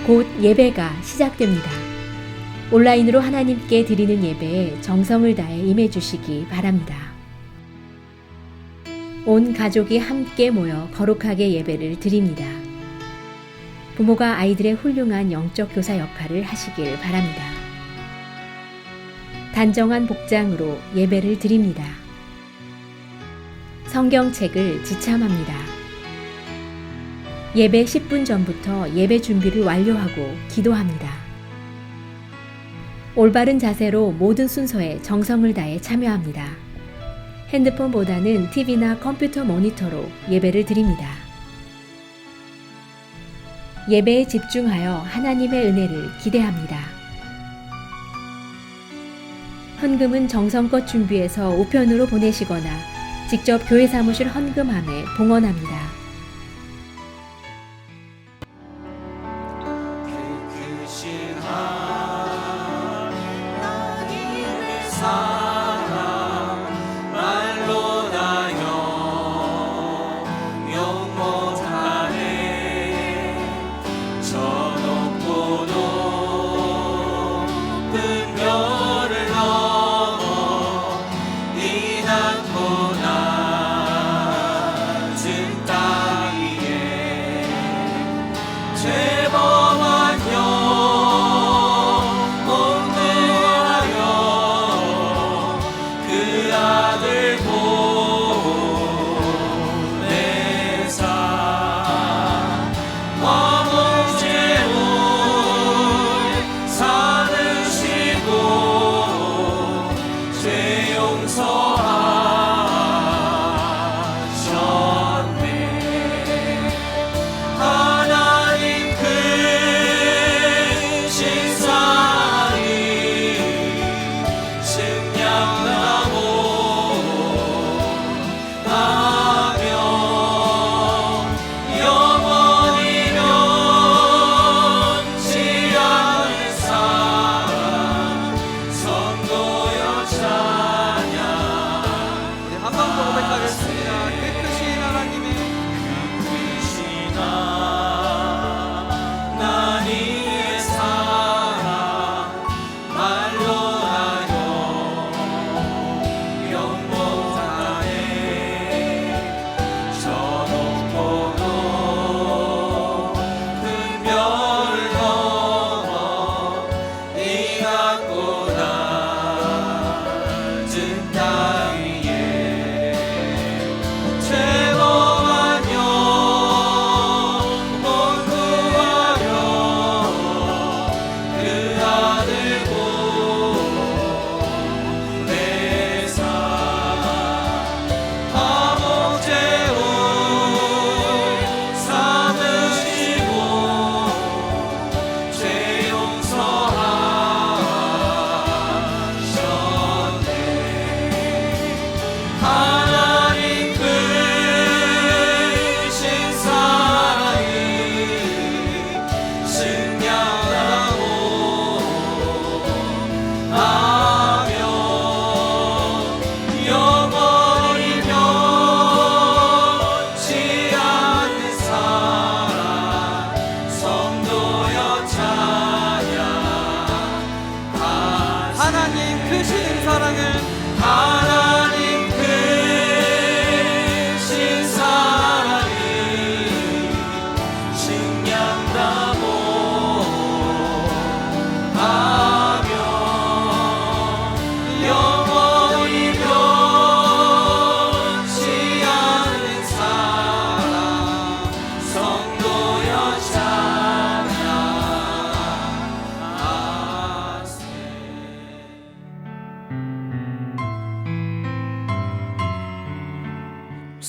곧 예배가 시작됩니다. 온라인으로 하나님께 드리는 예배에 정성을 다해 임해 주시기 바랍니다. 온 가족이 함께 모여 거룩하게 예배를 드립니다. 부모가 아이들의 훌륭한 영적 교사 역할을 하시길 바랍니다. 단정한 복장으로 예배를 드립니다. 성경책을 지참합니다. 예배 10분 전부터 예배 준비를 완료하고 기도합니다. 올바른 자세로 모든 순서에 정성을 다해 참여합니다. 핸드폰보다는 TV나 컴퓨터 모니터로 예배를 드립니다. 예배에 집중하여 하나님의 은혜를 기대합니다. 헌금은 정성껏 준비해서 우편으로 보내시거나 직접 교회 사무실 헌금함에 봉헌합니다.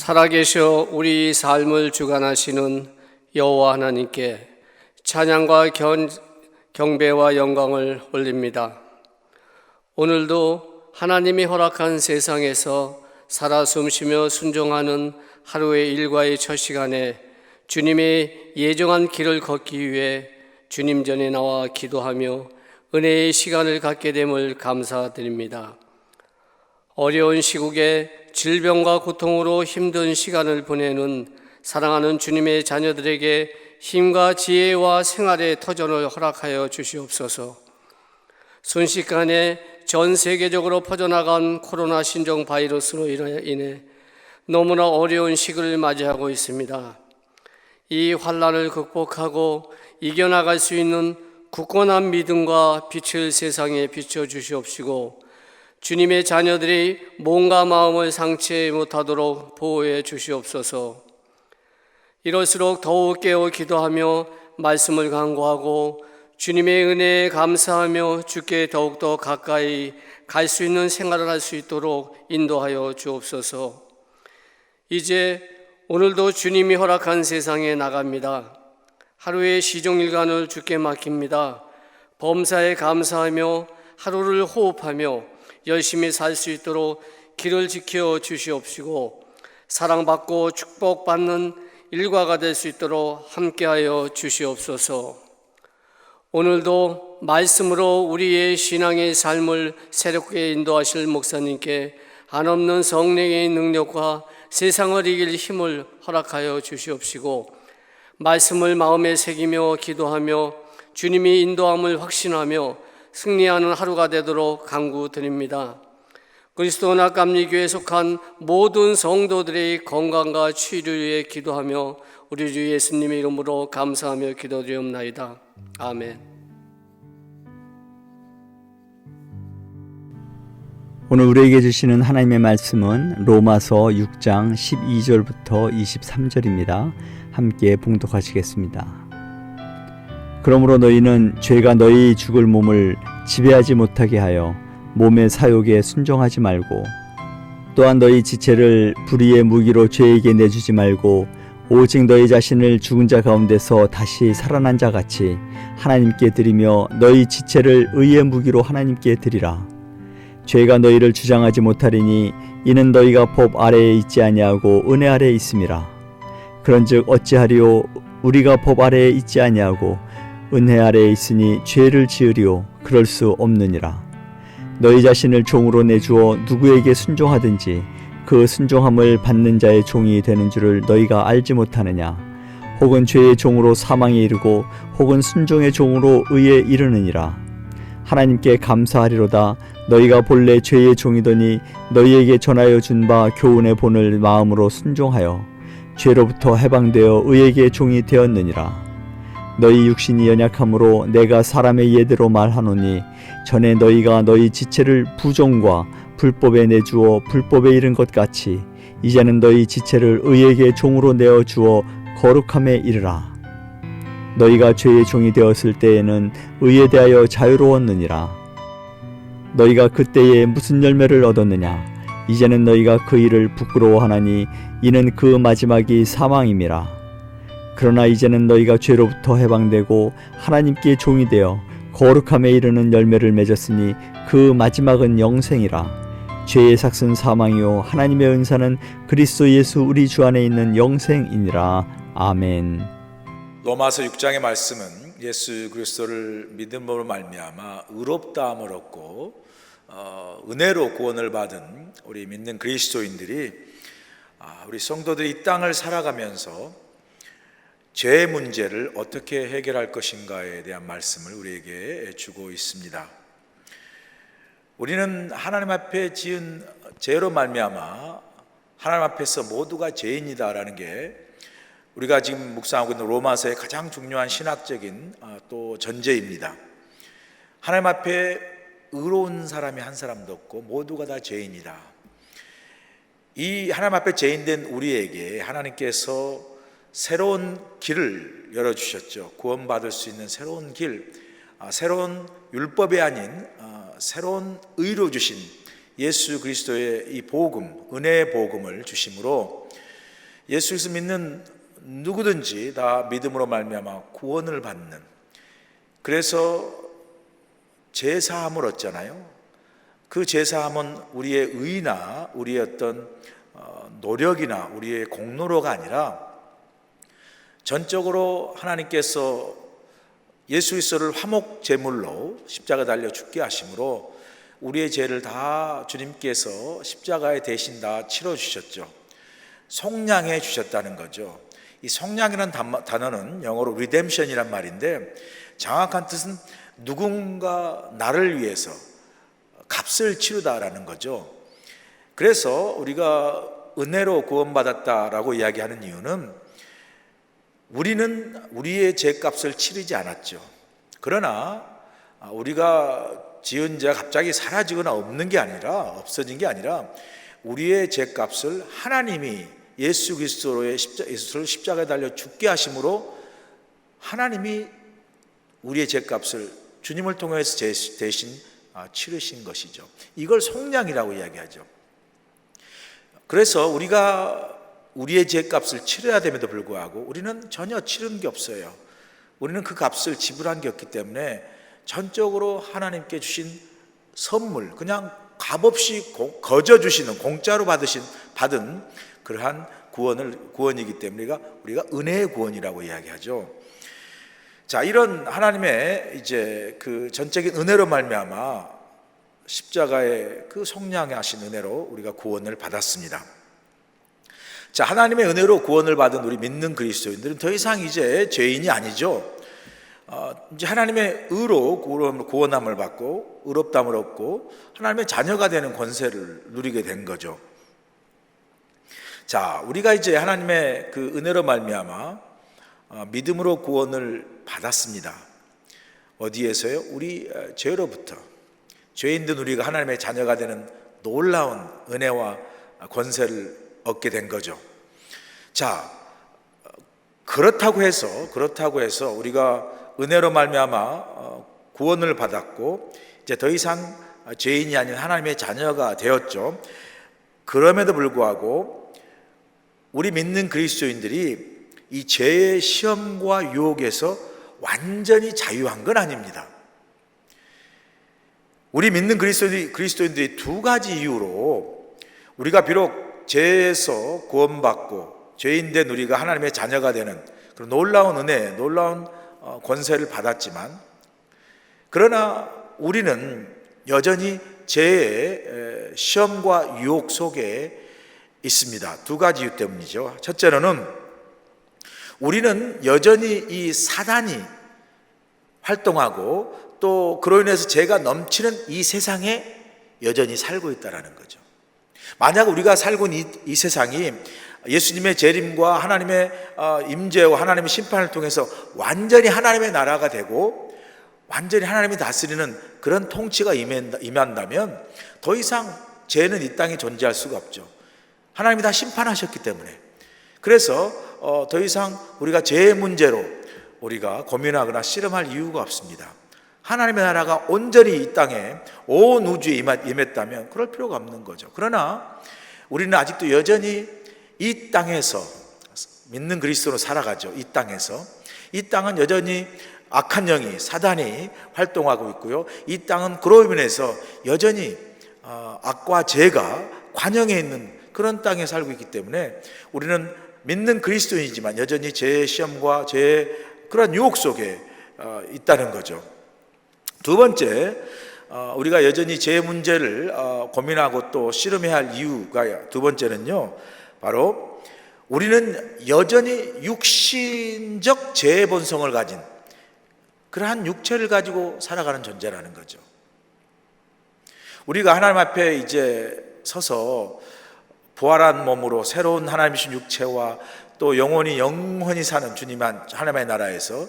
살아계셔 우리 삶을 주관하시는 여호와 하나님께 찬양과 경배와 영광을 올립니다. 오늘도 하나님이 허락한 세상에서 살아 숨쉬며 순종하는 하루의 일과의 첫 시간에 주님의 예정한 길을 걷기 위해 주님 전에 나와 기도하며 은혜의 시간을 갖게 됨을 감사드립니다. 어려운 시국에 질병과 고통으로 힘든 시간을 보내는 사랑하는 주님의 자녀들에게 힘과 지혜와 생활의 터전을 허락하여 주시옵소서. 순식간에 전 세계적으로 퍼져나간 코로나 신종 바이러스로 인해 너무나 어려운 시기를 맞이하고 있습니다. 이 환난을 극복하고 이겨나갈 수 있는 굳건한 믿음과 빛을 세상에 비춰 주시옵시고, 주님의 자녀들이 몸과 마음을 상처 못하도록 보호해 주시옵소서. 이럴수록 더욱 깨어 기도하며 말씀을 간구하고 주님의 은혜에 감사하며 주께 더욱더 가까이 갈 수 있는 생활을 할 수 있도록 인도하여 주옵소서. 이제 오늘도 주님이 허락한 세상에 나갑니다. 하루의 시종일관을 주께 맡깁니다. 범사에 감사하며 하루를 호흡하며 열심히 살 수 있도록 길을 지켜 주시옵시고, 사랑받고 축복받는 일과가 될 수 있도록 함께하여 주시옵소서. 오늘도 말씀으로 우리의 신앙의 삶을 새롭게 인도하실 목사님께 한없는 성령의 능력과 세상을 이길 힘을 허락하여 주시옵시고, 말씀을 마음에 새기며 기도하며 주님이 인도함을 확신하며 승리하는 하루가 되도록 간구드립니다. 그리스도 낙감리교회에 속한 모든 성도들의 건강과 치유를 위해 기도하며 우리 주 예수님의 이름으로 감사하며 기도드리옵나이다. 아멘. 오늘 우리에게 주시는 하나님의 말씀은 로마서 6장 12절부터 23절입니다. 함께 봉독하시겠습니다. 그러므로 너희는 죄가 너희 죽을 몸을 지배하지 못하게 하여 몸의 사욕에 순종하지 말고, 또한 너희 지체를 불의의 무기로 죄에게 내주지 말고, 오직 너희 자신을 죽은 자 가운데서 다시 살아난 자 같이 하나님께 드리며 너희 지체를 의의 무기로 하나님께 드리라. 죄가 너희를 주장하지 못하리니 이는 너희가 법 아래에 있지 아니하고 은혜 아래에 있음이라. 그런즉 어찌하리요? 우리가 법 아래에 있지 아니하고 은혜 아래에 있으니 죄를 지으리요? 그럴 수 없느니라. 너희 자신을 종으로 내주어 누구에게 순종하든지 그 순종함을 받는 자의 종이 되는 줄을 너희가 알지 못하느냐? 혹은 죄의 종으로 사망에 이르고 혹은 순종의 종으로 의에 이르느니라. 하나님께 감사하리로다. 너희가 본래 죄의 종이더니 너희에게 전하여 준 바 교훈의 본을 마음으로 순종하여 죄로부터 해방되어 의에게 종이 되었느니라. 너희 육신이 연약함으로 내가 사람의 예대로 말하노니, 전에 너희가 너희 지체를 부정과 불법에 내주어 불법에 이른 것 같이 이제는 너희 지체를 의에게 종으로 내어 주어 거룩함에 이르라. 너희가 죄의 종이 되었을 때에는 의에 대하여 자유로웠느니라. 너희가 그때에 무슨 열매를 얻었느냐? 이제는 너희가 그 일을 부끄러워하나니 이는 그 마지막이 사망임이라. 그러나 이제는 너희가 죄로부터 해방되고 하나님께 종이 되어 거룩함에 이르는 열매를 맺었으니 그 마지막은 영생이라. 죄의 삭은 사망이요 하나님의 은사는 그리스도 예수 우리 주 안에 있는 영생이니라. 아멘. 로마서 6장의 말씀은 예수 그리스도를 믿음으로 말미암아 의롭다함을 얻고 은혜로 구원을 받은 우리 믿는 그리스도인들이, 우리 성도들이 이 땅을 살아가면서 죄의 문제를 어떻게 해결할 것인가에 대한 말씀을 우리에게 주고 있습니다. 우리는 하나님 앞에 지은 죄로 말미암아 하나님 앞에서 모두가 죄인이다라는 게 우리가 지금 묵상하고 있는 로마서의 가장 중요한 신학적인 또 전제입니다. 하나님 앞에 의로운 사람이 한 사람도 없고 모두가 다 죄인이다. 이 하나님 앞에 죄인된 우리에게 하나님께서 새로운 길을 열어주셨죠. 구원받을 수 있는 새로운 길, 새로운 율법이 아닌 새로운 의로 주신 예수 그리스도의 이 복음, 은혜의 복음을 주심으로 예수 그리스도 믿는 누구든지 다 믿음으로 말미암아 구원을 받는, 그래서 제사함을 얻잖아요. 그 제사함은 우리의 의나 우리의 어떤 노력이나 우리의 공로로가 아니라 전적으로 하나님께서 예수 그리스도를 화목 제물로 십자가 달려 죽게 하심으로 우리의 죄를 다 주님께서 십자가에 대신 다 치러주셨죠. 속량해 주셨다는 거죠. 이 속량이라는 단어는 영어로 redemption이란 말인데 정확한 뜻은 누군가 나를 위해서 값을 치르다라는 거죠. 그래서 우리가 은혜로 구원받았다라고 이야기하는 이유는 우리는 우리의 죄값을 치르지 않았죠. 그러나 우리가 지은 죄가 갑자기 사라지거나 없어진 게 아니라 우리의 죄값을 하나님이 예수 그리스도의 예수를 십자가에 달려 죽게 하심으로 하나님이 우리의 죄값을 주님을 통해서 대신 치르신 것이죠. 이걸 속량이라고 이야기하죠. 그래서 우리가 우리의 죄값을 치러야 됨에도 불구하고 우리는 전혀 치른 게 없어요. 우리는 그 값을 지불한 게 없기 때문에 전적으로 하나님께 주신 선물, 그냥 값없이 거저 주시는, 공짜로 받은 그러한 구원이기 때문에 우리가 은혜의 구원이라고 이야기하죠. 자, 이런 하나님의 이제 그 전적인 은혜로 말미암아 십자가의 그 속량하신 은혜로 우리가 구원을 받았습니다. 자, 하나님의 은혜로 구원을 받은 우리 믿는 그리스도인들은 더 이상 이제 죄인이 아니죠. 이제 하나님의 의로 구원함을 받고 의롭다함을 얻고 하나님의 자녀가 되는 권세를 누리게 된 거죠. 자, 우리가 이제 하나님의 그 은혜로 말미암아 믿음으로 구원을 받았습니다. 어디에서요? 우리 죄로부터. 죄인된 우리가 하나님의 자녀가 되는 놀라운 은혜와 권세를 얻게 된 거죠. 자, 그렇다고 해서 우리가 은혜로 말미암아 구원을 받았고 이제 더 이상 죄인이 아닌 하나님의 자녀가 되었죠. 그럼에도 불구하고 우리 믿는 그리스도인들이 이 죄의 시험과 유혹에서 완전히 자유한 건 아닙니다. 우리 믿는 그리스도인들이 두 가지 이유로 우리가 비록 죄에서 구원받고 죄인된 우리가 하나님의 자녀가 되는 그런 놀라운 은혜, 놀라운 권세를 받았지만 그러나 우리는 여전히 죄의 시험과 유혹 속에 있습니다. 두 가지 이유 때문이죠. 첫째로는 우리는 여전히 이 사단이 활동하고 또 그로 인해서 죄가 넘치는 이 세상에 여전히 살고 있다는 거죠. 만약 우리가 살고 있는 이 세상이 예수님의 재림과 하나님의 임재와 하나님의 심판을 통해서 완전히 하나님의 나라가 되고 완전히 하나님이 다스리는 그런 통치가 임한다면 더 이상 죄는 이 땅에 존재할 수가 없죠. 하나님이 다 심판하셨기 때문에. 그래서 더 이상 우리가 죄의 문제로 우리가 고민하거나 씨름할 이유가 없습니다. 하나님의 나라가 온전히 이 땅에 온 우주에 임했다면 그럴 필요가 없는 거죠. 그러나 우리는 아직도 여전히 이 땅에서 믿는 그리스도로 살아가죠. 이 땅에서. 이 땅은 여전히 악한 영이 사단이 활동하고 있고요. 이 땅은 그로 인해서 여전히 악과 죄가 관영해 있는 그런 땅에 살고 있기 때문에 우리는 믿는 그리스도인이지만 여전히 죄의 시험과 죄의 그런 유혹 속에 있다는 거죠. 두 번째, 우리가 여전히 죄 문제를 고민하고 또 씨름해야 할 이유가 두 번째는요, 바로 우리는 여전히 육신적 죄의 본성을 가진 그러한 육체를 가지고 살아가는 존재라는 거죠. 우리가 하나님 앞에 이제 서서 부활한 몸으로 새로운 하나님이신 육체와 또 영원히 사는 주님 하나님의 나라에서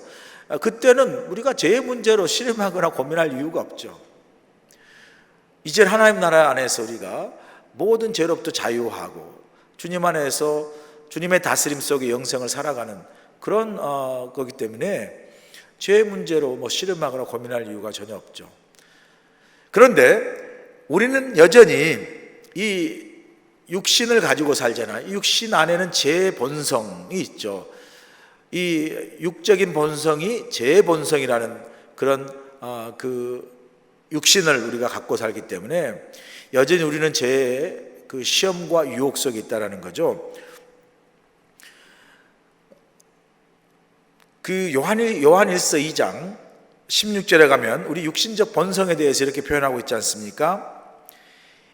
그때는 우리가 죄의 문제로 씨름하거나 고민할 이유가 없죠. 이제 하나님 나라 안에서 우리가 모든 죄로부터 자유하고 주님 안에서 주님의 다스림 속에 영생을 살아가는 그런 거기 때문에 죄의 문제로 씨름하거나 고민할 이유가 전혀 없죠. 그런데 우리는 여전히 이 육신을 가지고 살잖아요. 이 육신 안에는 죄의 본성이 있죠. 이 육적인 본성이 죄의 본성이라는 그런 그 육신을 우리가 갖고 살기 때문에 여전히 우리는 죄의 그 시험과 유혹 속에 있다라는 거죠. 그 요한일서 2장 16절에 가면 우리 육신적 본성에 대해서 이렇게 표현하고 있지 않습니까?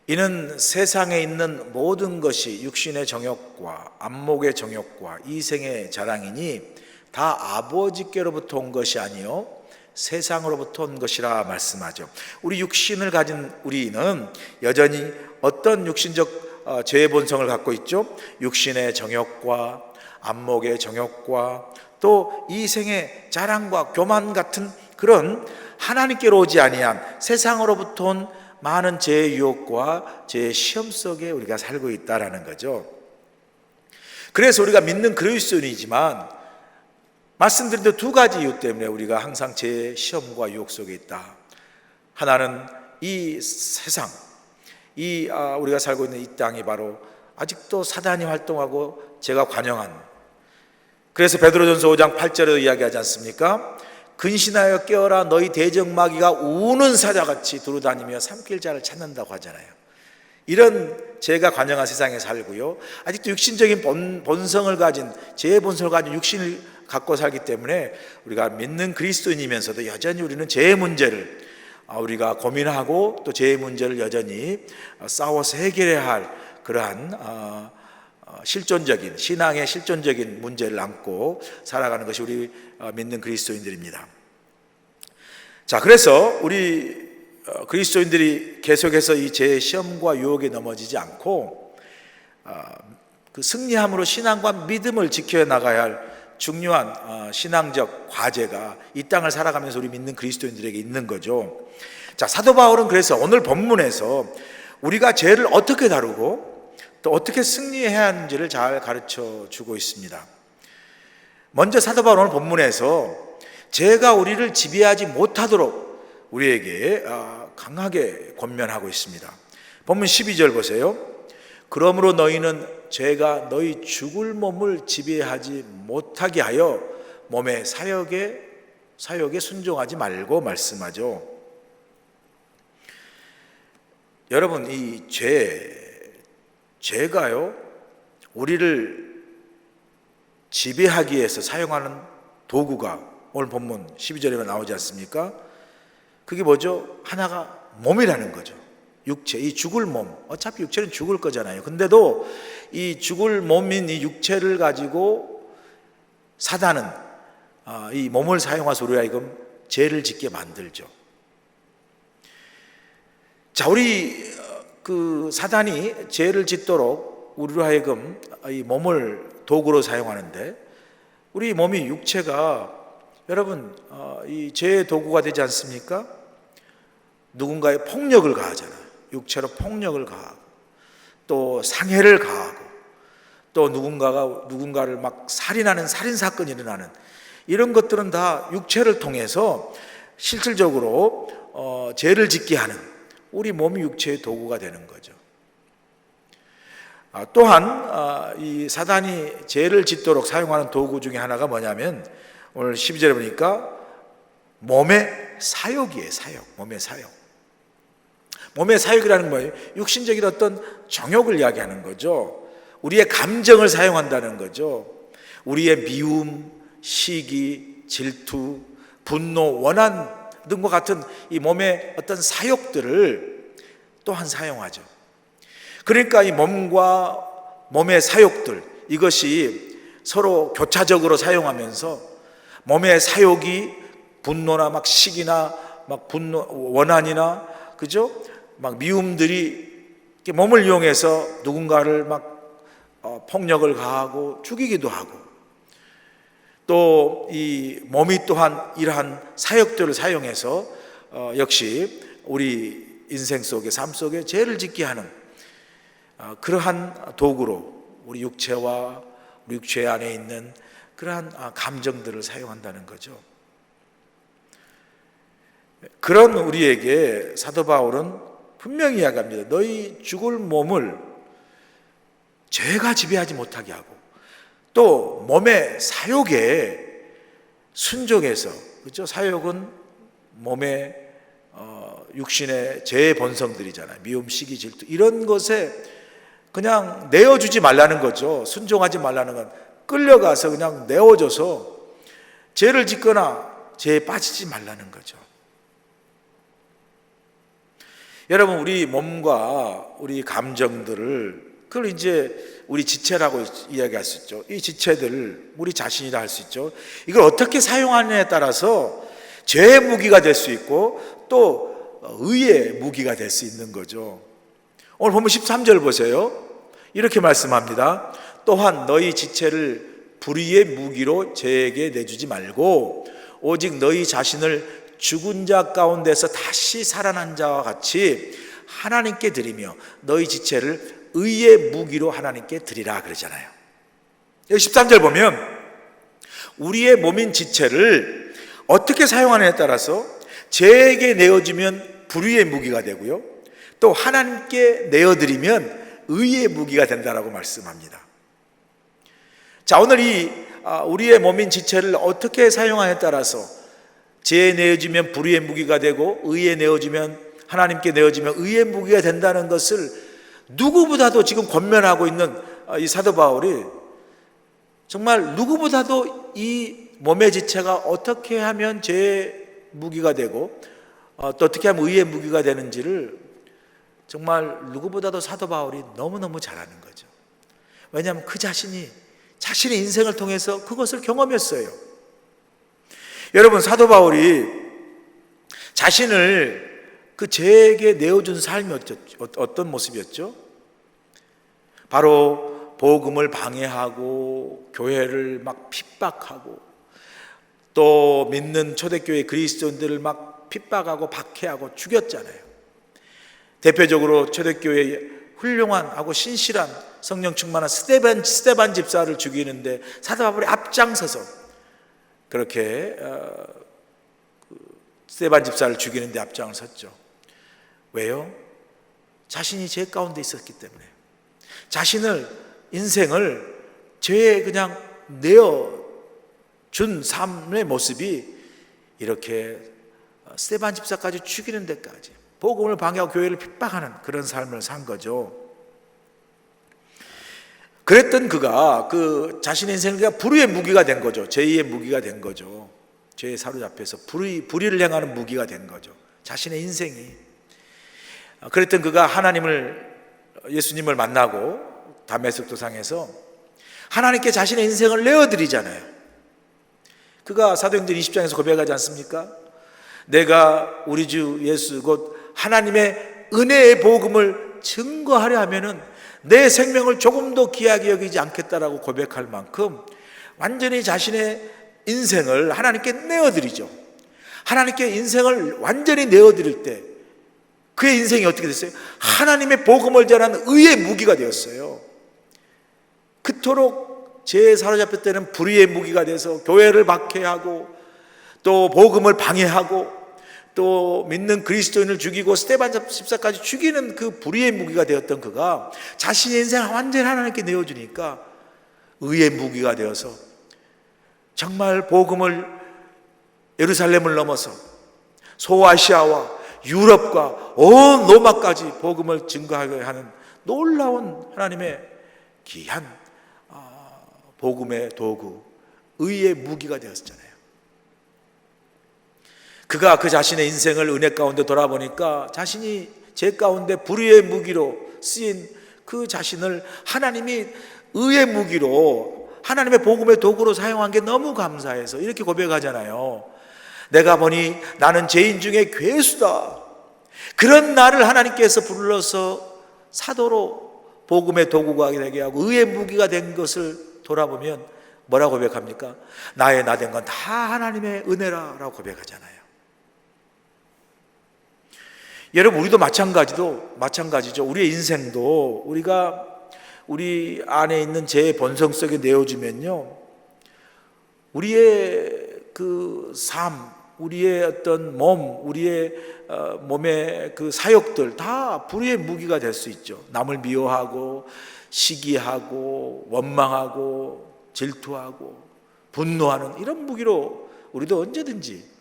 이는 세상에 있는 모든 것이 육신의 정욕과 안목의 정욕과 이생의 자랑이니 다 아버지께로부터 온 것이 아니요 세상으로부터 온 것이라 말씀하죠. 우리 육신을 가진 우리는 여전히 어떤 육신적 죄의 본성을 갖고 있죠? 육신의 정욕과 안목의 정욕과 또 이생의 자랑과 교만 같은 그런 하나님께로 오지 아니한 세상으로부터 온 많은 죄의 유혹과 죄의 시험 속에 우리가 살고 있다라는 거죠. 그래서 우리가 믿는 그리스도인이지만 말씀드린 대로 두 가지 이유 때문에 우리가 항상 죄의 시험과 유혹 속에 있다. 하나는 이 세상, 우리가 살고 있는 이 땅이 바로 아직도 사단이 활동하고 죄가 관영한, 그래서 베드로전서 5장 8절에 이야기하지 않습니까? 근신하여 깨어라, 너희 대적마귀가 우는 사자같이 두루다니며 삼킬 자를 찾는다고 하잖아요. 이런 죄가 관영한 세상에 살고요, 아직도 육신적인 본성을 가진, 죄의 본성을 가진 육신을 갖고 살기 때문에 우리가 믿는 그리스도인이면서도 여전히 우리는 죄의 문제를 우리가 고민하고 또 죄의 문제를 여전히 싸워서 해결해야 할 그러한 실존적인, 신앙의 실존적인 문제를 안고 살아가는 것이 우리 믿는 그리스도인들입니다. 자, 그래서 우리 그리스도인들이 계속해서 이 죄의 시험과 유혹에 넘어지지 않고 그 승리함으로 신앙과 믿음을 지켜나가야 할 중요한 신앙적 과제가 이 땅을 살아가면서 우리 믿는 그리스도인들에게 있는 거죠. 자, 사도 바울은 그래서 오늘 본문에서 우리가 죄를 어떻게 다루고 또 어떻게 승리해야 하는지를 잘 가르쳐 주고 있습니다. 먼저 사도 바울은 오늘 본문에서 죄가 우리를 지배하지 못하도록 우리에게 강하게 권면하고 있습니다. 본문 12절 보세요. 그러므로 너희는 죄가 너희 죽을 몸을 지배하지 못하게 하여 몸의 사욕에 순종하지 말고 말씀하죠. 여러분, 이 죄가요, 우리를 지배하기 위해서 사용하는 도구가 오늘 본문 12절에 나오지 않습니까? 그게 뭐죠? 하나가 몸이라는 거죠. 육체, 이 죽을 몸, 어차피 육체는 죽을 거잖아요. 근데도 이 죽을 몸인 이 육체를 가지고 사단은 이 몸을 사용해서 우리 하여금 죄를 짓게 만들죠. 자, 우리 그 사단이 죄를 짓도록 우리로 하여금 이 몸을 도구로 사용하는데, 우리 몸이 육체가 여러분 이 죄의 도구가 되지 않습니까? 누군가의 폭력을 가하잖아요. 육체로 폭력을 가하고 또 상해를 가하고 또 누군가를 막 살인하는 살인사건이 일어나는 이런 것들은 다 육체를 통해서 실질적으로 죄를 짓게 하는 우리 몸이 육체의 도구가 되는 거죠. 또한 이 사단이 죄를 짓도록 사용하는 도구 중에 하나가 뭐냐면 오늘 12절에 보니까 몸의 사욕이에요. 몸의 사욕. 몸의 사욕이라는 거예요. 육신적인 어떤 정욕을 이야기하는 거죠. 우리의 감정을 사용한다는 거죠. 우리의 미움, 시기, 질투, 분노, 원한 등과 같은 이 몸의 어떤 사욕들을 또한 사용하죠. 그러니까 이 몸과 몸의 사욕들, 이것이 서로 교차적으로 사용하면서 몸의 사욕이 분노나 막 시기나 막 원한이나 그죠? 막 미움들이 몸을 이용해서 누군가를 막 폭력을 가하고 죽이기도 하고, 또 이 몸이 또한 이러한 사역들을 사용해서 역시 우리 인생 속에, 삶 속에 죄를 짓게 하는 그러한 도구로 우리 육체와 우리 육체 안에 있는 그러한 감정들을 사용한다는 거죠. 그런 우리에게 사도 바울은 분명히 이야기합니다. 너희 죽을 몸을 죄가 지배하지 못하게 하고 또 몸의 사욕에 순종해서, 그렇죠? 사욕은 몸의 육신의 죄의 본성들이잖아요. 미움, 시기, 질투 이런 것에 그냥 내어주지 말라는 거죠. 순종하지 말라는 건 끌려가서 그냥 내어줘서 죄를 짓거나 죄에 빠지지 말라는 거죠. 여러분, 우리 몸과 우리 감정들을 그걸 이제 우리 지체라고 이야기할 수 있죠. 이 지체들 우리 자신이라 할 수 있죠. 이걸 어떻게 사용하느냐에 따라서 죄의 무기가 될 수 있고 또 의의 무기가 될 수 있는 거죠. 오늘 보면 13절 보세요. 이렇게 말씀합니다. 또한 너희 지체를 불의의 무기로 죄에게 내주지 말고 오직 너희 자신을 죽은 자 가운데서 다시 살아난 자와 같이 하나님께 드리며 너희 지체를 의의 무기로 하나님께 드리라 그러잖아요. 여기 13절 보면 우리의 몸인 지체를 어떻게 사용하느냐에 따라서 죄에게 내어주면 불의의 무기가 되고요, 또 하나님께 내어드리면 의의 무기가 된다라고 말씀합니다. 자, 오늘 우리의 몸인 지체를 어떻게 사용하느냐에 따라서 죄에 내어주면 불의의 무기가 되고 의에 내어주면 하나님께 내어주면 의의 무기가 된다는 것을 누구보다도 지금 권면하고 있는 이 사도 바울이 정말 누구보다도 이 몸의 지체가 어떻게 하면 죄의 무기가 되고 또 어떻게 하면 의의 무기가 되는지를 정말 누구보다도 사도 바울이 너무너무 잘하는 거죠. 왜냐하면 그 자신이 자신의 인생을 통해서 그것을 경험했어요. 여러분, 사도 바울이 자신을 그 죄에게 내어준 삶이 어떤 모습이었죠? 바로 복음을 방해하고 교회를 막 핍박하고 또 믿는 초대교회 그리스도인들을 막 핍박하고 박해하고 죽였잖아요. 대표적으로 초대교회의 훌륭한 하고 신실한 성령 충만한 스데반 집사를 죽이는데 사도 바울이 앞장서서 그렇게 스데반 집사를 죽이는데 앞장을 섰죠. 왜요? 자신이 죄 가운데 있었기 때문에, 자신을 인생을 죄에 그냥 내어준 삶의 모습이 이렇게 스데반 집사까지 죽이는 데까지 복음을 방해하고 교회를 핍박하는 그런 삶을 산 거죠. 그랬던 그가 그 자신의 인생을 불의의 무기가 된 거죠. 죄의 무기가 된 거죠. 죄에 사로잡혀서 불의를 행하는 무기가 된 거죠. 자신의 인생이. 그랬던 그가 예수님을 만나고 다메섹 도상에서 하나님께 자신의 인생을 내어드리잖아요. 그가 사도행전 20장에서 고백하지 않습니까? 내가 우리 주 예수 곧 하나님의 은혜의 복음을 증거하려 하면은 내 생명을 조금도 귀하게 여기지 않겠다라고 고백할 만큼 완전히 자신의 인생을 하나님께 내어드리죠. 하나님께 인생을 완전히 내어드릴 때 그의 인생이 어떻게 됐어요? 하나님의 복음을 전하는 의의 무기가 되었어요. 그토록 죄에 사로잡힐 때는 불의의 무기가 돼서 교회를 박해하고 또 복음을 방해하고 또 믿는 그리스도인을 죽이고 스데반 집사까지 죽이는 그 불의의 무기가 되었던 그가 자신의 인생을 완전히 하나님께 내어주니까 의의 무기가 되어서 정말 복음을 예루살렘을 넘어서 소아시아와 유럽과 온 로마까지 복음을 증거하게 하는 놀라운 하나님의 귀한 복음의 도구, 의의 무기가 되었잖아요. 그가 그 자신의 인생을 은혜 가운데 돌아보니까 자신이 죄 가운데 불의의 무기로 쓰인 그 자신을 하나님이 의의 무기로 하나님의 복음의 도구로 사용한 게 너무 감사해서 이렇게 고백하잖아요. 내가 보니 나는 죄인 중에 괴수다. 그런 나를 하나님께서 불러서 사도로 복음의 도구가 되게 하고 의의 무기가 된 것을 돌아보면 뭐라고 고백합니까? 나의 나 된 건 다 하나님의 은혜라고 고백하잖아요. 여러분, 우리도 마찬가지죠. 우리의 인생도 우리 안에 있는 제 본성 속에 내어주면요, 우리의 그 삶, 우리의 어떤 우리의 몸의 그 사역들 다 불의의 무기가 될 수 있죠. 남을 미워하고 시기하고 원망하고 질투하고 분노하는 이런 무기로 우리도 언제든지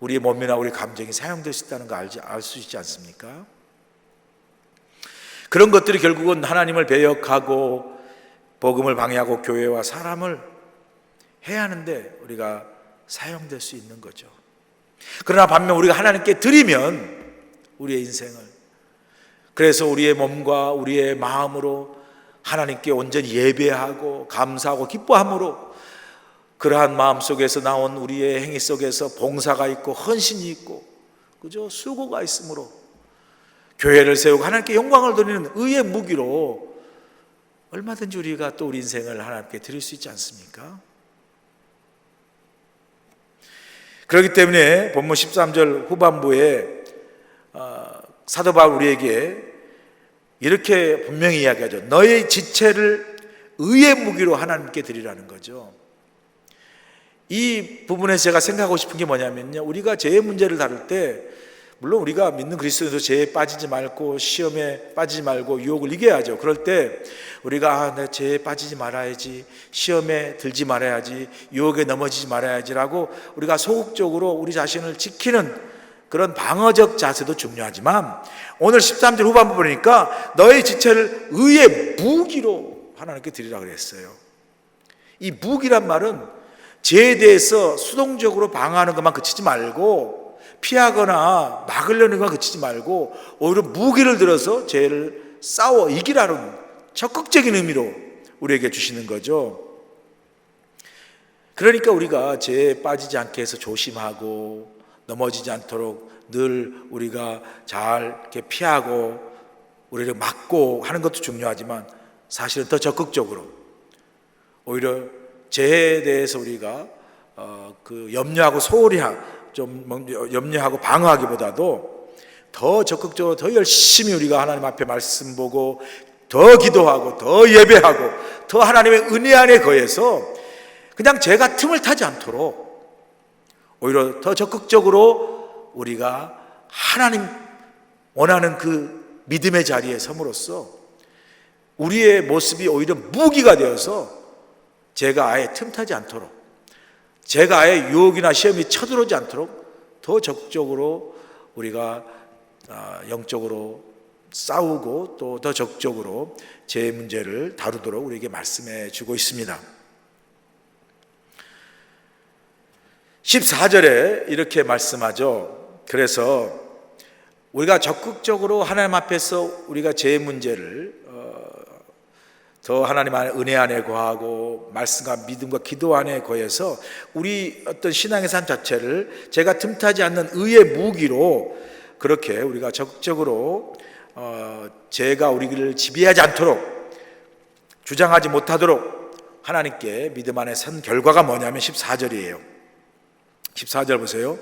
우리의 몸이나 우리 감정이 사용될 수 있다는 거 알 수 있지 않습니까? 그런 것들이 결국은 하나님을 배역하고 복음을 방해하고 교회와 사람을 해야 하는데 우리가 사용될 수 있는 거죠. 그러나 반면 우리가 하나님께 드리면 우리의 인생을 그래서 우리의 몸과 우리의 마음으로 하나님께 온전히 예배하고 감사하고 기뻐함으로 그러한 마음 속에서 나온 우리의 행위 속에서 봉사가 있고 헌신이 있고 그죠? 수고가 있으므로 교회를 세우고 하나님께 영광을 돌리는 의의 무기로 얼마든지 우리가 또 우리 인생을 하나님께 드릴 수 있지 않습니까? 그렇기 때문에 본문 13절 후반부에 사도 바울 우리에게 이렇게 분명히 이야기하죠. 너의 지체를 의의 무기로 하나님께 드리라는 거죠. 이 부분에서 제가 생각하고 싶은 게 뭐냐면요, 우리가 죄의 문제를 다룰 때 물론 우리가 믿는 그리스도인도 죄에 빠지지 말고 시험에 빠지지 말고 유혹을 이겨야죠. 그럴 때 우리가 내 죄에 빠지지 말아야지, 시험에 들지 말아야지, 유혹에 넘어지지 말아야지라고 우리가 소극적으로 우리 자신을 지키는 그런 방어적 자세도 중요하지만 오늘 13절 후반부 보니까 너의 지체를 의의 무기로 하나님께 드리라 그랬어요. 이 무기란 말은 죄에 대해서 수동적으로 방어하는 것만 그치지 말고 피하거나 막으려는 것만 그치지 말고 오히려 무기를 들어서 죄를 싸워 이기라는 적극적인 의미로 우리에게 주시는 거죠. 그러니까 우리가 죄에 빠지지 않게 해서 조심하고 넘어지지 않도록 늘 우리가 잘 이렇게 피하고 우리를 막고 하는 것도 중요하지만 사실은 더 적극적으로 오히려 죄에 대해서 우리가 염려하고 소홀히 좀 염려하고 방어하기보다도 더 적극적으로 더 열심히 우리가 하나님 앞에 말씀 보고 더 기도하고 더 예배하고 더 하나님의 은혜 안에 거해서 그냥 죄가 틈을 타지 않도록 오히려 더 적극적으로 우리가 하나님 원하는 그 믿음의 자리에 섬으로써 우리의 모습이 오히려 무기가 되어서 죄가 아예 틈타지 않도록, 죄가 아예 유혹이나 시험이 쳐들어오지 않도록 더 적극적으로 우리가 영적으로 싸우고 또 더 적극적으로 죄의 문제를 다루도록 우리에게 말씀해 주고 있습니다. 14절에 이렇게 말씀하죠. 그래서 우리가 적극적으로 하나님 앞에서 우리가 죄의 문제를 더 하나님 안에 은혜 안에 거하고 말씀과 믿음과 기도 안에 거해서 우리 어떤 신앙의 삶 자체를 죄가 틈타지 않는 의의 무기로 그렇게 우리가 적극적으로 죄가 우리를 지배하지 않도록 주장하지 못하도록 하나님께 믿음 안에 선 결과가 뭐냐면 14절이에요. 14절 보세요.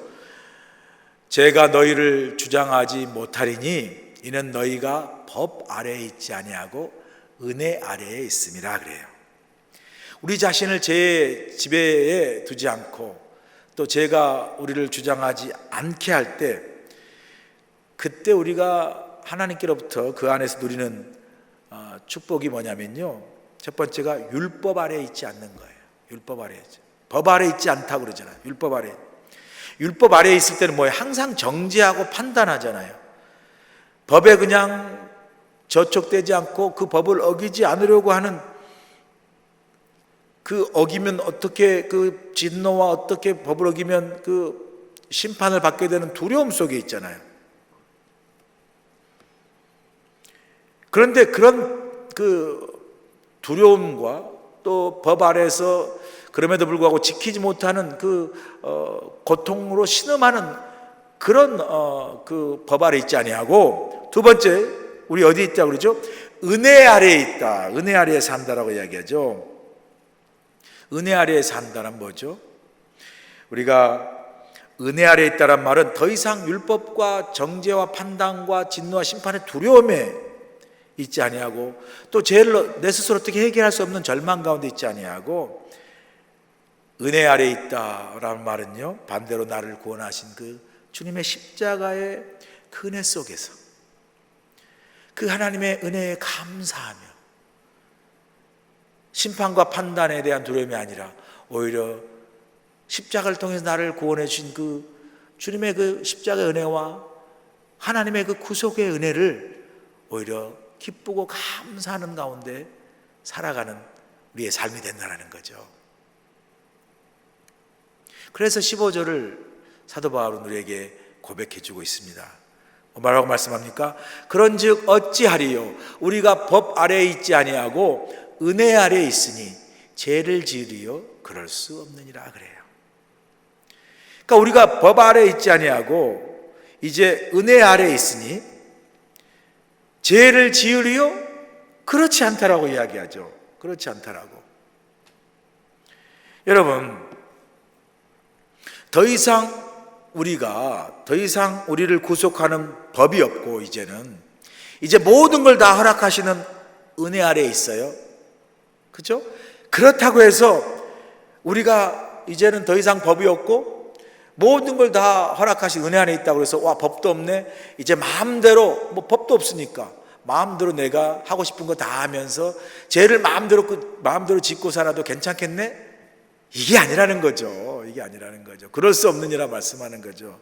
죄가 너희를 주장하지 못하리니 이는 너희가 법 아래에 있지 아니하고 은혜 아래에 있음이라 그래요. 우리 자신을 죄의 지배에 두지 않고 또 죄가 우리를 주장하지 않게 할 때 그때 우리가 하나님께로부터 그 안에서 누리는 축복이 뭐냐면요, 첫 번째가 율법 아래에 있지 않는 거예요. 율법 아래에 있지. 법 아래에 있지 않다고 그러잖아요. 율법 아래에. 율법 아래에 있을 때는 뭐예요? 항상 정죄하고 판단하잖아요. 법에 그냥 저촉되지 않고 그 법을 어기지 않으려고 하는 그 어기면 어떻게 그 진노와 어떻게 법을 어기면 그 심판을 받게 되는 두려움 속에 있잖아요. 그런데 그런 그 두려움과 또 법 아래에서 그럼에도 불구하고 지키지 못하는 그 고통으로 신음하는 그런 그 법 아래 있지 아니하고 두 번째 우리 어디 있다고 그러죠? 은혜 아래에 있다. 은혜 아래에 산다라고 이야기하죠. 은혜 아래에 산다란 뭐죠? 우리가 은혜 아래에 있다란 말은 더 이상 율법과 정죄와 판단과 진노와 심판의 두려움에 있지 아니하고 또 죄를 내 스스로 어떻게 해결할 수 없는 절망 가운데 있지 아니하고 은혜 아래에 있다라는 말은요, 반대로 나를 구원하신 그 주님의 십자가의 그 은혜 속에서 그 하나님의 은혜에 감사하며 심판과 판단에 대한 두려움이 아니라 오히려 십자가를 통해서 나를 구원해 주신 그 주님의 그 십자가의 은혜와 하나님의 그 구속의 은혜를 오히려 기쁘고 감사하는 가운데 살아가는 우리의 삶이 된다는 거죠. 그래서 15절을 사도 바울은 우리에게 고백해 주고 있습니다. 뭐라고 말씀합니까? 그런즉 어찌하리요? 우리가 법 아래에 있지 아니하고 은혜 아래에 있으니 죄를 지으리요? 그럴 수 없느니라 그래요. 그러니까 우리가 법 아래에 있지 아니하고 이제 은혜 아래에 있으니 죄를 지으리요? 그렇지 않다라고 이야기하죠. 그렇지 않다라고. 여러분, 더 이상 우리를 구속하는 법이 없고 이제 모든 걸 다 허락하시는 은혜 아래에 있어요. 그렇죠? 그렇다고 해서 우리가 이제는 더 이상 법이 없고 모든 걸 다 허락하신 은혜 안에 있다고 해서 와, 법도 없네. 이제 마음대로, 뭐 법도 없으니까 마음대로 내가 하고 싶은 거 다 하면서 죄를 마음대로 짓고 살아도 괜찮겠네? 이게 아니라는 거죠. 이게 아니라는 거죠. 그럴 수 없느니라 말씀하는 거죠.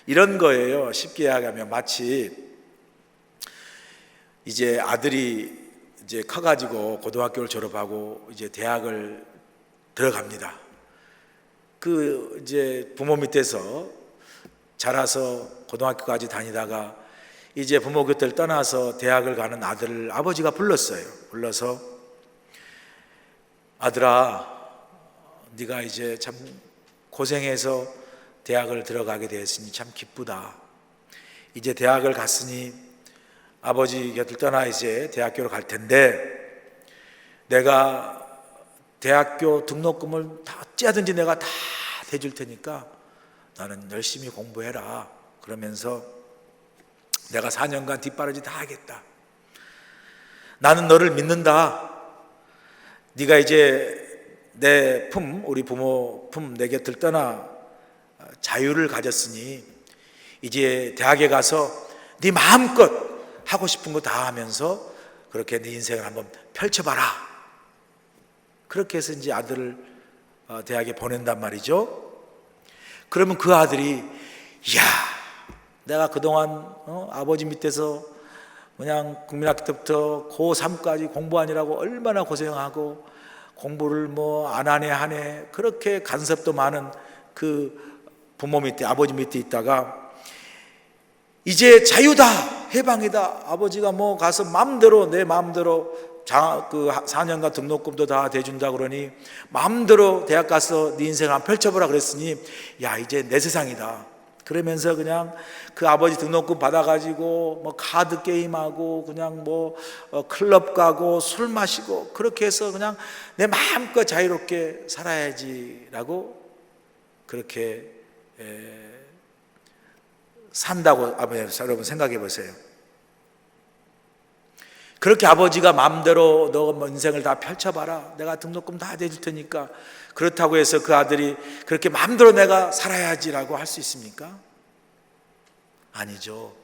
이런 거예요. 쉽게 이야기하면 마치 이제 아들이 이제 커가지고 고등학교를 졸업하고 이제 대학을 들어갑니다. 그 이제 부모 밑에서 자라서 고등학교까지 다니다가 이제 부모 곁을 떠나서 대학을 가는 아들을 아버지가 불렀어요. 불러서 아들아, 네가 이제 참 고생해서 대학을 들어가게 되었으니 참 기쁘다. 이제 대학을 갔으니 아버지 곁을 떠나 이제 대학교로 갈 텐데 내가 대학교 등록금을 다 어찌하든지 내가 다 대줄 테니까 나는 열심히 공부해라. 그러면서 내가 4년간 뒷바라지 다 하겠다. 나는 너를 믿는다. 네가 이제 내 품, 우리 부모 품 내 곁을 떠나 자유를 가졌으니 이제 대학에 가서 네 마음껏 하고 싶은 거 다 하면서 그렇게 네 인생을 한번 펼쳐봐라. 그렇게 해서 이제 아들을 대학에 보낸단 말이죠. 그러면 그 아들이 이야, 내가 그동안 아버지 밑에서 그냥 국민학교 때부터 고3까지 공부하느라고 얼마나 고생하고 공부를 뭐 안 하네 그렇게 간섭도 많은 그 부모 밑에 아버지 밑에 있다가 이제 자유다, 해방이다. 아버지가 뭐 가서 마음대로 내 마음대로 그 4년간 등록금도 다 대준다 그러니 마음대로 대학 가서 네 인생을 한번 펼쳐보라 그랬으니 야, 이제 내 세상이다. 그러면서 그냥 그 아버지 등록금 받아가지고 뭐 카드 게임하고 그냥 뭐 클럽 가고 술 마시고 그렇게 해서 그냥 내 마음껏 자유롭게 살아야지라고 그렇게 산다고 여러분 생각해 보세요. 그렇게 아버지가 마음대로 너 인생을 다 펼쳐봐라. 내가 등록금 다 대줄 테니까. 그렇다고 해서 그 아들이 그렇게 마음대로 내가 살아야지라고 할 수 있습니까? 아니죠.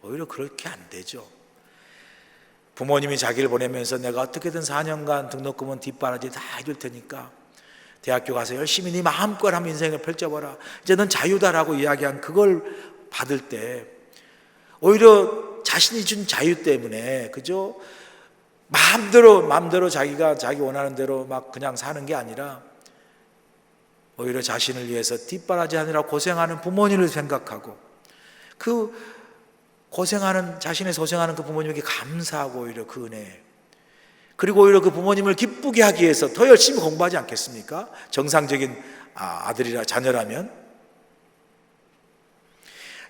오히려 그렇게 안 되죠. 부모님이 자기를 보내면서 내가 어떻게든 4년간 등록금은 뒷바라지 다 해줄 테니까 대학교 가서 열심히 네 마음껏 한번 인생을 펼쳐봐라. 이제 넌 자유다라고 이야기한 그걸 받을 때 오히려 자신이 준 자유 때문에 그죠? 마음대로 자기가 자기 원하는 대로 막 그냥 사는 게 아니라 오히려 자신을 위해서 뒷바라지 하느라 고생하는 부모님을 생각하고 그 고생하는 자신의 고생하는 그 부모님에게 감사하고 오히려 그 은혜 그리고 오히려 그 부모님을 기쁘게 하기 위해서 더 열심히 공부하지 않겠습니까? 정상적인 아들이라 자녀라면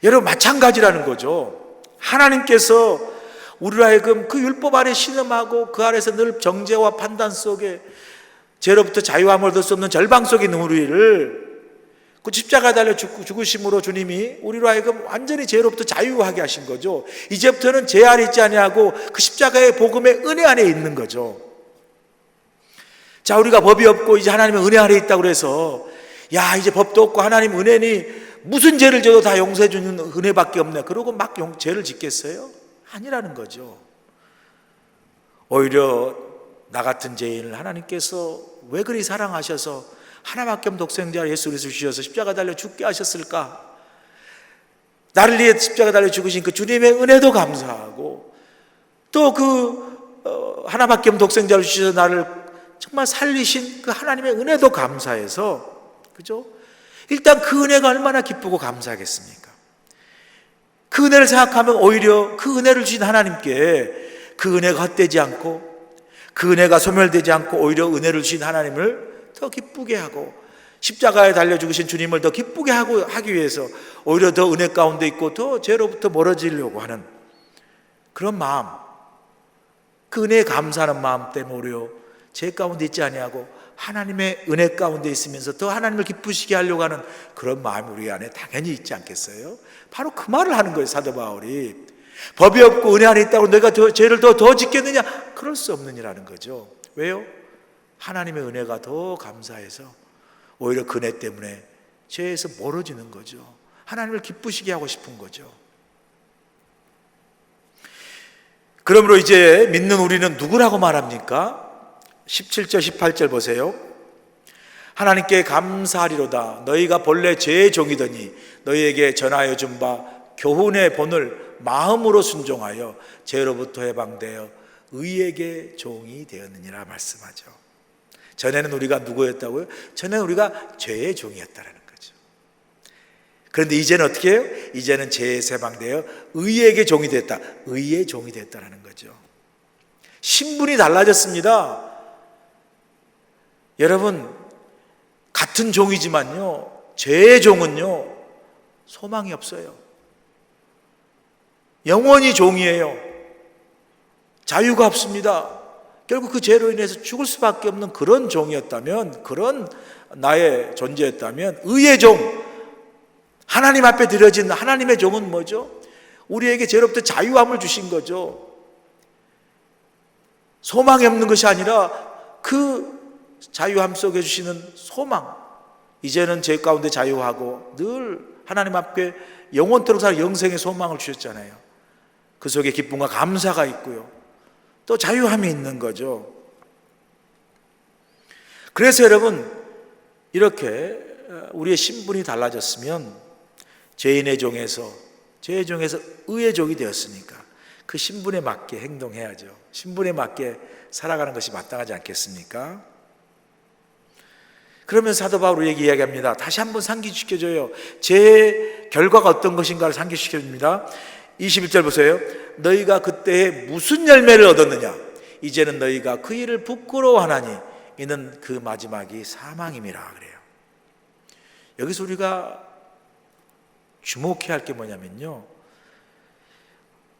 여러분 마찬가지라는 거죠. 하나님께서 우리로 하여금 그 율법 아래 신음하고 그 아래서 늘 정죄와 판단 속에 죄로부터 자유함을 얻을 수 없는 절방 속에 있는 우리를 그 십자가에 달려 죽으심으로 주님이 우리로 하여금 완전히 죄로부터 자유하게 하신 거죠. 이제부터는 죄 아래 있지 아니하고 그 십자가의 복음의 은혜 안에 있는 거죠. 자, 우리가 법이 없고 이제 하나님의 은혜 아래 있다고 그래서 야, 이제 법도 없고 하나님 은혜니 무슨 죄를 져도 다 용서해 주는 은혜밖에 없네. 그러고 막 죄를 짓겠어요? 아니라는 거죠. 오히려 나 같은 죄인을 하나님께서 왜 그리 사랑하셔서 하나밖에 없는 독생자 예수 그리스도를 주셔서 십자가 달려 죽게 하셨을까? 나를 위해 십자가 달려 죽으신 그 주님의 은혜도 감사하고 또 그 하나밖에 없는 독생자를 주셔서 나를 정말 살리신 그 하나님의 은혜도 감사해서 그죠? 일단 그 은혜가 얼마나 기쁘고 감사하겠습니까? 그 은혜를 생각하면 오히려 그 은혜를 주신 하나님께 그 은혜가 헛되지 않고 그 은혜가 소멸되지 않고 오히려 은혜를 주신 하나님을 더 기쁘게 하고 십자가에 달려 죽으신 주님을 더 기쁘게 하기 위해서 오히려 더 은혜 가운데 있고 더 죄로부터 멀어지려고 하는 그런 마음, 그 은혜에 감사하는 마음 때문에 오히려 죄 가운데 있지 아니하고 하나님의 은혜 가운데 있으면서 더 하나님을 기쁘시게 하려고 하는 그런 마음이 우리 안에 당연히 있지 않겠어요? 바로 그 말을 하는 거예요, 사도 바울이. 법이 없고 은혜 안에 있다고 내가 죄를 더 짓겠느냐? 그럴 수 없느니라는 거죠. 왜요? 하나님의 은혜가 더 감사해서 오히려 그 은혜 때문에 죄에서 멀어지는 거죠. 하나님을 기쁘시게 하고 싶은 거죠. 그러므로 이제 믿는 우리는 누구라고 말합니까? 17절 18절 보세요. 하나님께 감사하리로다. 너희가 본래 죄의 종이더니 너희에게 전하여 준 바 교훈의 본을 마음으로 순종하여 죄로부터 해방되어 의에게 종이 되었느니라 말씀하죠. 전에는 우리가 누구였다고요? 전에는 우리가 죄의 종이었다라는 거죠. 그런데 이제는 어떻게 해요? 이제는 죄에서 해방되어 의에게 종이 됐다. 의의 종이 됐다라는 거죠. 신분이 달라졌습니다. 여러분, 같은 종이지만요, 죄의 종은요, 소망이 없어요. 영원히 종이에요. 자유가 없습니다. 결국 그 죄로 인해서 죽을 수밖에 없는 그런 종이었다면, 그런 나의 존재였다면, 의의 종, 하나님 앞에 드려진 하나님의 종은 뭐죠? 우리에게 죄로부터 자유함을 주신 거죠. 소망이 없는 것이 아니라 그 자유함 속에 주시는 소망, 이제는 죄 가운데 자유하고 늘 하나님 앞에 영원토록 살 영생의 소망을 주셨잖아요. 그 속에 기쁨과 감사가 있고요, 또 자유함이 있는 거죠. 그래서 여러분, 이렇게 우리의 신분이 달라졌으면 죄의 종에서 의의 종이 되었으니까 그 신분에 맞게 행동해야죠. 신분에 맞게 살아가는 것이 마땅하지 않겠습니까? 그러면 사도 바울 우리에게 이야기합니다. 다시 한번 상기시켜줘요. 죄의 결과가 어떤 것인가를 상기시켜줍니다. 21절 보세요. 너희가 그때에 무슨 열매를 얻었느냐? 이제는 너희가 그 일을 부끄러워하나니 이는 그 마지막이 사망임이라 그래요. 여기서 우리가 주목해야 할 게 뭐냐면요,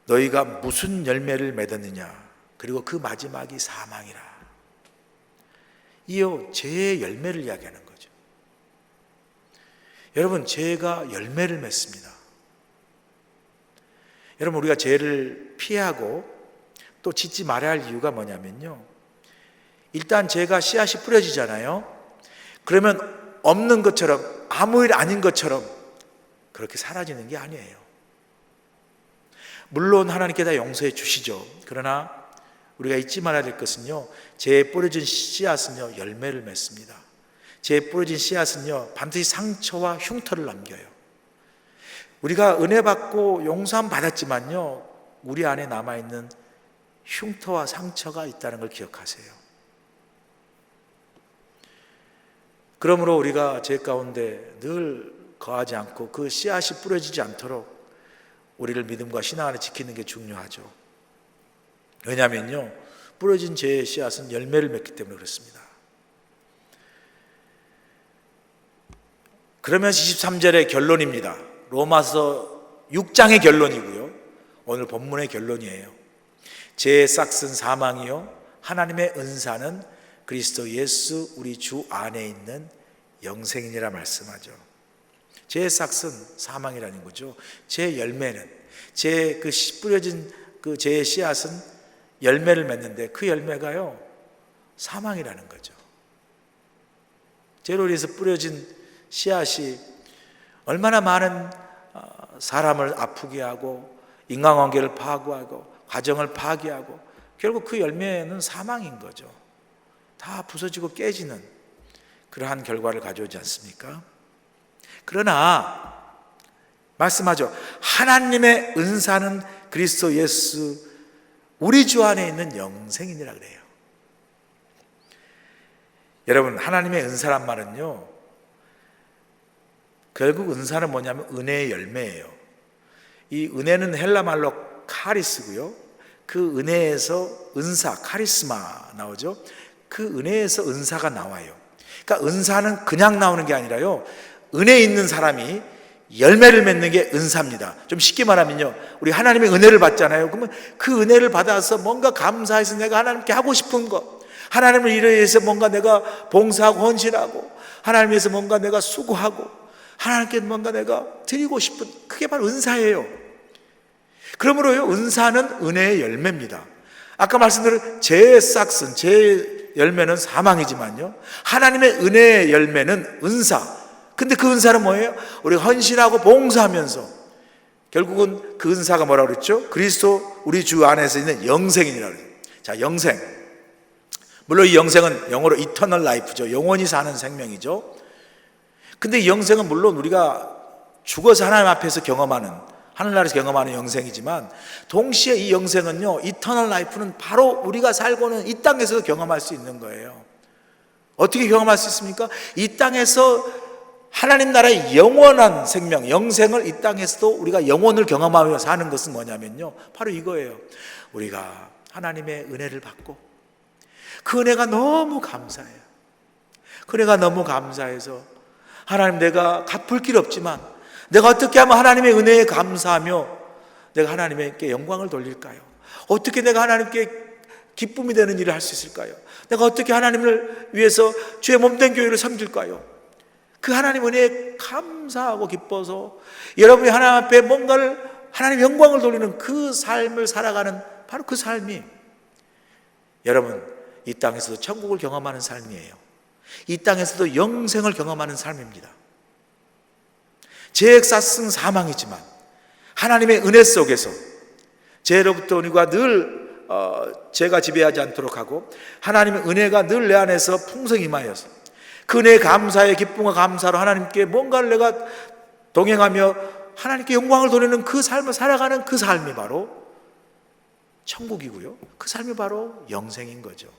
너희가 무슨 열매를 맺었느냐, 그리고 그 마지막이 사망이라. 이요, 죄의 열매를 이야기하는 거죠. 여러분, 죄가 열매를 맺습니다. 여러분, 우리가 죄를 피하고 또 짓지 말아야 할 이유가 뭐냐면요, 일단 죄가 씨앗이 뿌려지잖아요. 그러면 없는 것처럼, 아무 일 아닌 것처럼 그렇게 사라지는 게 아니에요. 물론 하나님께 다 용서해 주시죠. 그러나 우리가 잊지 말아야 될 것은요, 죄에 뿌려진 씨앗은요, 열매를 맺습니다. 죄에 뿌려진 씨앗은요, 반드시 상처와 흉터를 남겨요. 우리가 은혜 받고 용서함 받았지만요, 우리 안에 남아있는 흉터와 상처가 있다는 걸 기억하세요. 그러므로 우리가 죄 가운데 늘 거하지 않고 그 씨앗이 뿌려지지 않도록 우리를 믿음과 신앙 안에 지키는 게 중요하죠. 왜냐하면요, 뿌려진 죄의 씨앗은 열매를 맺기 때문에 그렇습니다. 그러면서 23절의 결론입니다. 로마서 6장의 결론이고요, 오늘 본문의 결론이에요. 죄의 싹은 사망이요, 하나님의 은사는 그리스도 예수 우리 주 안에 있는 영생이니라 말씀하죠. 죄의 싹은 사망이라는 거죠. 죄의 열매는, 죄의 그 뿌려진 그 죄의 씨앗은 열매를 맺는데 그 열매가요, 사망이라는 거죠. 죄로 인해서 뿌려진 씨앗이 얼마나 많은 사람을 아프게 하고 인간관계를 파괴하고 가정을 파괴하고 결국 그 열매는 사망인 거죠. 다 부서지고 깨지는 그러한 결과를 가져오지 않습니까? 그러나 말씀하죠. 하나님의 은사는 그리스도 예수 우리 주 안에 있는 영생이니라 그래요. 여러분, 하나님의 은사란 말은요, 결국 은사는 뭐냐면 은혜의 열매예요. 이 은혜는 헬라 말로 카리스고요. 그 은혜에서 은사, 카리스마 나오죠. 그 은혜에서 은사가 나와요. 그러니까 은사는 그냥 나오는 게 아니라요, 은혜 있는 사람이 열매를 맺는 게 은사입니다. 좀 쉽게 말하면요, 우리 하나님의 은혜를 받잖아요. 그러면 그 은혜를 받아서 뭔가 감사해서 내가 하나님께 하고 싶은 것, 하나님을 위해서 뭔가 내가 봉사하고 헌신하고, 하나님 위해서 뭔가 내가 수고하고, 하나님께 뭔가 내가 드리고 싶은, 그게 바로 은사예요. 그러므로요, 은사는 은혜의 열매입니다. 아까 말씀드린 죄의 싹슨, 죄의 열매는 사망이지만요, 하나님의 은혜의 열매는 은사. 근데 그 은사는 뭐예요? 우리가 헌신하고 봉사하면서 결국은 그 은사가 뭐라고 그랬죠? 그리스도 우리 주 안에서 있는 영생이라고 그랬어요. 자, 영생. 물론 이 영생은 영어로 eternal life죠. 영원히 사는 생명이죠. 근데 이 영생은 물론 우리가 죽어서 하나님 앞에서 경험하는, 하늘나라에서 경험하는 영생이지만, 동시에 이 영생은요, eternal life는 바로 우리가 살고는 이 땅에서도 경험할 수 있는 거예요. 어떻게 경험할 수 있습니까? 이 땅에서 하나님 나라의 영원한 생명, 영생을 이 땅에서도 우리가 영원을 경험하며 사는 것은 뭐냐면요, 바로 이거예요. 우리가 하나님의 은혜를 받고 그 은혜가 너무 감사해요. 그 은혜가 너무 감사해서 하나님, 내가 갚을 길 없지만 내가 어떻게 하면 하나님의 은혜에 감사하며 내가 하나님께 영광을 돌릴까요? 어떻게 내가 하나님께 기쁨이 되는 일을 할 수 있을까요? 내가 어떻게 하나님을 위해서 주의 몸된 교회를 섬길까요? 그 하나님 은혜에 감사하고 기뻐서 여러분이 하나님 앞에 뭔가를, 하나님 영광을 돌리는 그 삶을 살아가는 바로 그 삶이 여러분 이 땅에서도 천국을 경험하는 삶이에요. 이 땅에서도 영생을 경험하는 삶입니다. 죄의 싹슨 사망이지만 하나님의 은혜 속에서 죄로부터 우리가 늘 죄가 지배하지 않도록 하고 하나님의 은혜가 늘 내 안에서 풍성히 임하여서 그 은혜의 감사의 기쁨과 감사로 하나님께 뭔가를 내가 동행하며 하나님께 영광을 돌리는 그 삶을 살아가는 그 삶이 바로 천국이고요, 그 삶이 바로 영생인 거죠.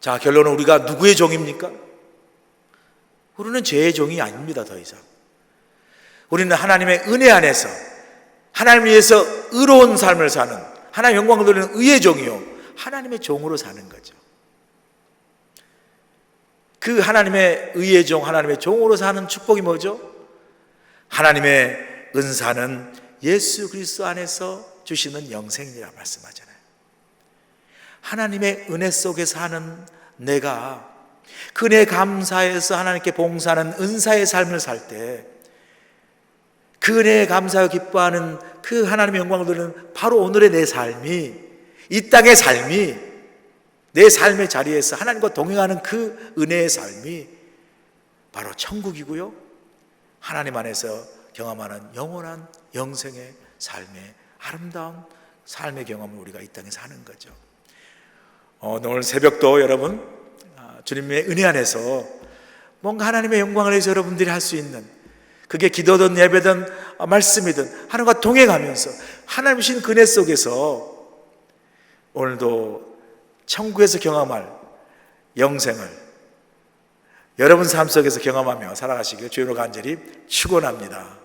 자, 결론은 우리가 누구의 종입니까? 우리는 죄의 종이 아닙니다. 더 이상 우리는 하나님의 은혜 안에서 하나님을 위해서 의로운 삶을 사는, 하나님의 영광을 돌리는 의의 종이요, 하나님의 종으로 사는 거죠. 그 하나님의 의의 종, 하나님의 종으로 사는 축복이 뭐죠? 하나님의 은사는 예수 그리스도 안에서 주시는 영생이라 말씀하잖아요. 하나님의 은혜 속에 사는 내가 그 은혜에 감사해서 하나님께 봉사하는 은사의 삶을 살 때, 그 은혜에 감사하고 기뻐하는 그 하나님의 영광을 돌리는 바로 오늘의 내 삶이, 이 땅의 삶이, 내 삶의 자리에서 하나님과 동행하는 그 은혜의 삶이 바로 천국이고요, 하나님 안에서 경험하는 영원한 영생의 삶의 아름다운 삶의 경험을 우리가 이 땅에 사는 거죠. 오늘 새벽도 여러분 주님의 은혜 안에서 뭔가 하나님의 영광을 위해서 여러분들이 할 수 있는, 그게 기도든 예배든 말씀이든 하나님과 동행하면서 하나님이신 그 은혜 속에서 오늘도 천국에서 경험할 영생을 여러분 삶 속에서 경험하며 살아가시길 주님으로 간절히 축원합니다.